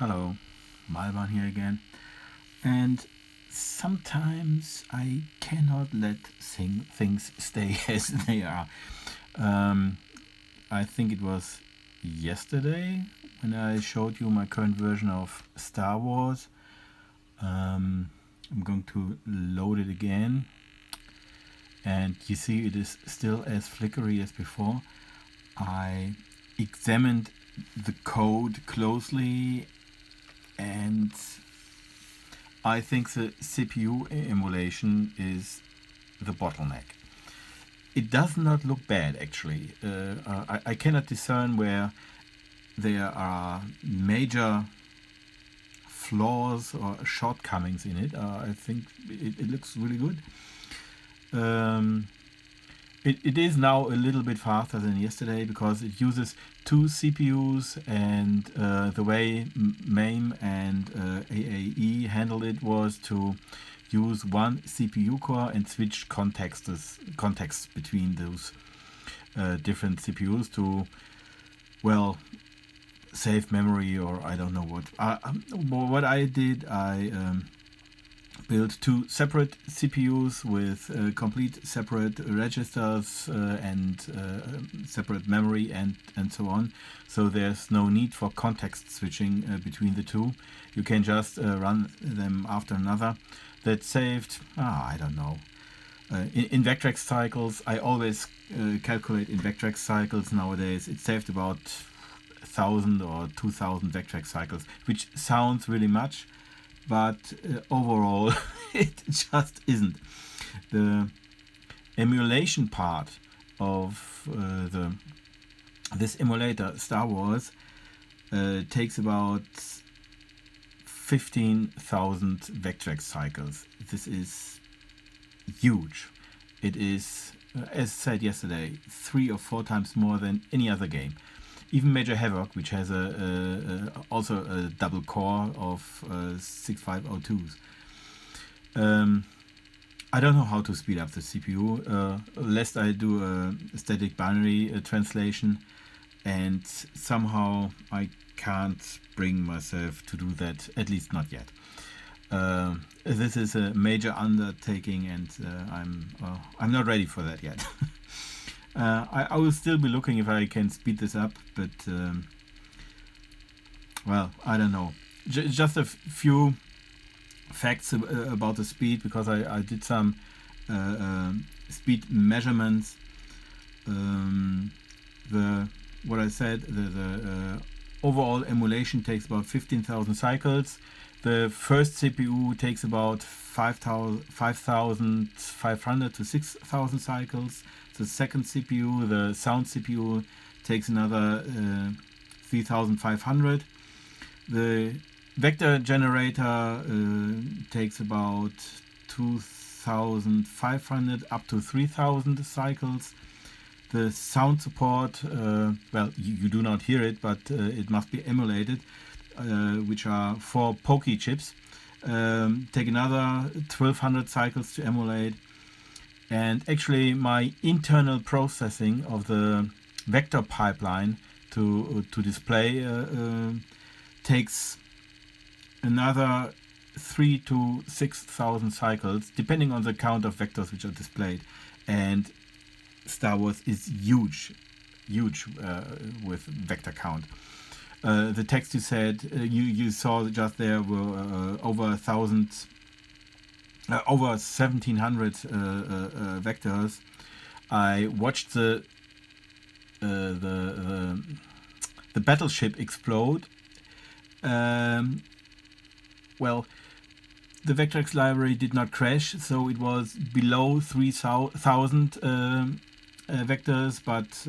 Hello, Malvan here again. And sometimes I cannot let things stay as they are. I think it was yesterday when I showed you my current version of Star Wars. I'm going to load it again. And you see it is still as flickery as before. I examined the code closely and I think the CPU emulation is the bottleneck. It does not look bad actually. I cannot discern where there are major flaws or shortcomings in it. I think it looks really good. It is now a little bit faster than yesterday because it uses two CPUs, and the way MAME and AAE handled it was to use one CPU core and switch contexts between those different CPUs to, well, save memory, or I don't know what. What I did, I built two separate CPUs with complete separate registers and separate memory and so on. So there's no need for context switching between the two. You can just run them after another. That saved, I don't know. In Vectrex cycles, I always calculate in Vectrex cycles nowadays. It saved about 1,000 or 2,000 Vectrex cycles, which sounds really much. But overall it just isn't. The emulation part of this emulator Star Wars takes about 15,000 Vectrex cycles. This is huge. It is, as said yesterday, 3 or 4 times more than any other game. Even Major Havoc, which has also a double core of 6502s. I don't know how to speed up the CPU, lest I do a static binary translation, and somehow I can't bring myself to do that, at least not yet. This is a major undertaking, and I'm not ready for that yet. I will still be looking if I can speed this up, but well, I don't know. Just a few facts about the speed, because I did some speed measurements. What I said, the overall emulation takes about 15,000 cycles. The first CPU takes about 5,500 to 6,000 cycles. The second CPU, the sound CPU, takes another 3,500. The vector generator takes about 2,500 up to 3,000 cycles. The sound support, well, you do not hear it, but it must be emulated, which are 4 Pokey chips. Take another 1,200 cycles to emulate. And actually my internal processing of the vector pipeline to display takes another 3,000 to 6,000 cycles, depending on the count of vectors which are displayed. And Star Wars is huge with vector count. The text you said, you saw just there were over 1,000. Over 1,700 vectors. I watched the battleship explode. Well, the Vectrex library did not crash, so it was below 3,000 vectors, but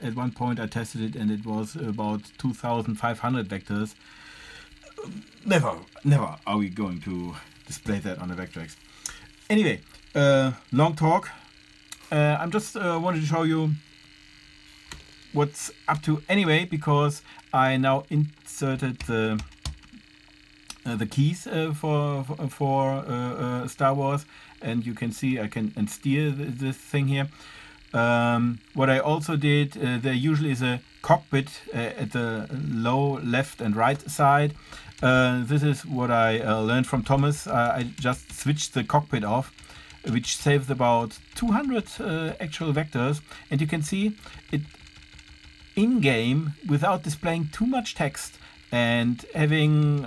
at one point I tested it and it was about 2,500 vectors. Never are we going to display that on a Vectrex. Anyway, long talk. I'm just wanted to show you what's up to anyway, because I now inserted the keys for Star Wars, and you can see I can steer this thing here. What I also did, there usually is a cockpit at the low left and right side. This is what I learned from Thomas. I just switched the cockpit off, which saves about 200 actual vectors, and you can see it in game without displaying too much text and having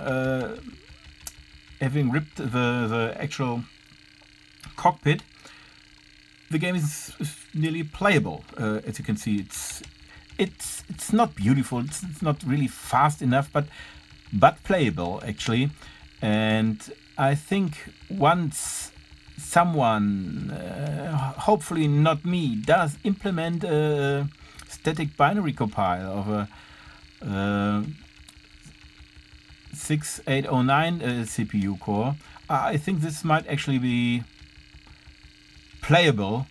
ripped the actual cockpit. The game is nearly playable. As you can see, it's not beautiful. It's not really fast enough, but playable actually. And I think once someone, hopefully not me, does implement a static binary compile of a 6809 CPU core, I think this might actually be playable.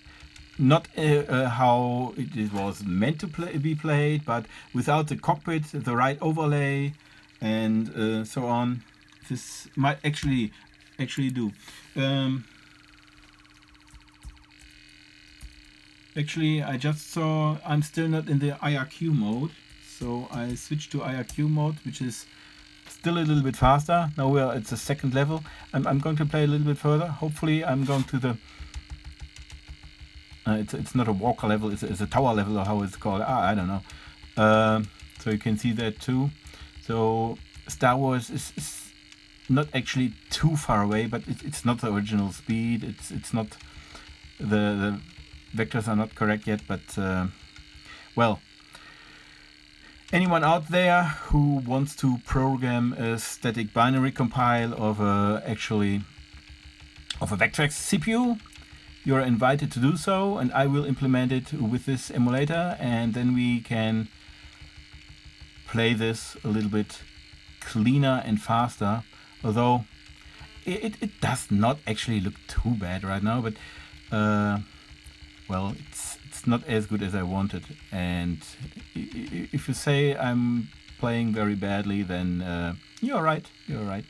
Not how it was meant to be played, but without the cockpit, the right overlay, and so on. This might actually do. Actually, I just saw I'm still not in the IRQ mode, so I switched to IRQ mode, which is still a little bit faster. Now we're at the second level. I'm going to play a little bit further. Hopefully I'm going to the it's not a walker level, it's a tower level, or how it's called. I don't know. So you can see that too. So Star Wars is not actually too far away, but it's not the original speed. It's not the vectors are not correct yet, but well, anyone out there who wants to program a static binary compile of a Vectrex CPU, you're invited to do so, and I will implement it with this emulator, and then we can play this a little bit cleaner and faster. Although it does not actually look too bad right now, but well, it's not as good as I wanted. And if you say I'm playing very badly, then you're right. You're right.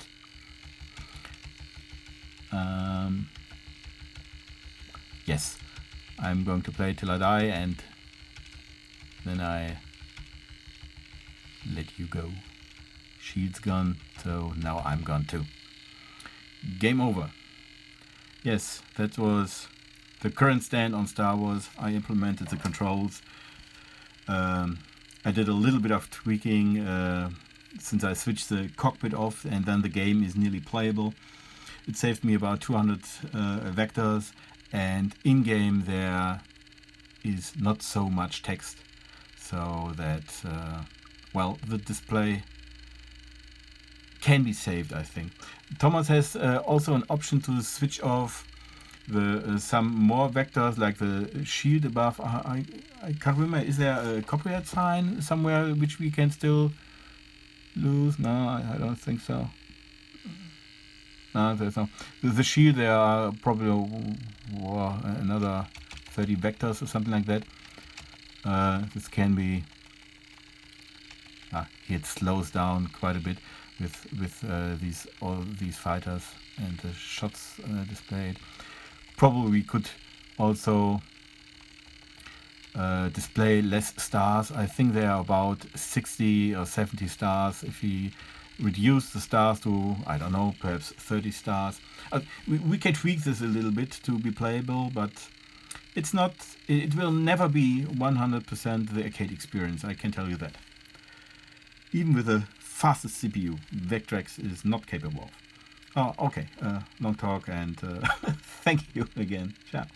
Yes, I'm going to play till I die, and then I let you go. Shield's gone, so now I'm gone too. Game over. Yes, that was the current stand on Star Wars. I implemented the controls. I did a little bit of tweaking since I switched the cockpit off, and then the game is nearly playable. It saved me about 200 vectors, and in-game there is not so much text, so that well, the display can be saved, I think. Thomas has also an option to switch off the some more vectors, like the shield above. I can't remember, is there a copyright sign somewhere which we can still lose? No, I don't think so. No, there's no. The shield, there are probably another 30 vectors or something like that. This can be. Here it slows down quite a bit with all these fighters and the shots displayed. Probably we could also display less stars. I think there are about 60 or 70 stars. If we reduce the stars to, I don't know, perhaps 30 stars. We can tweak this a little bit to be playable, but it's not. It will never be 100% the arcade experience, I can tell you that. Even with the fastest CPU, Vectrex is not capable of. Oh, okay. Long talk, and thank you again. Ciao.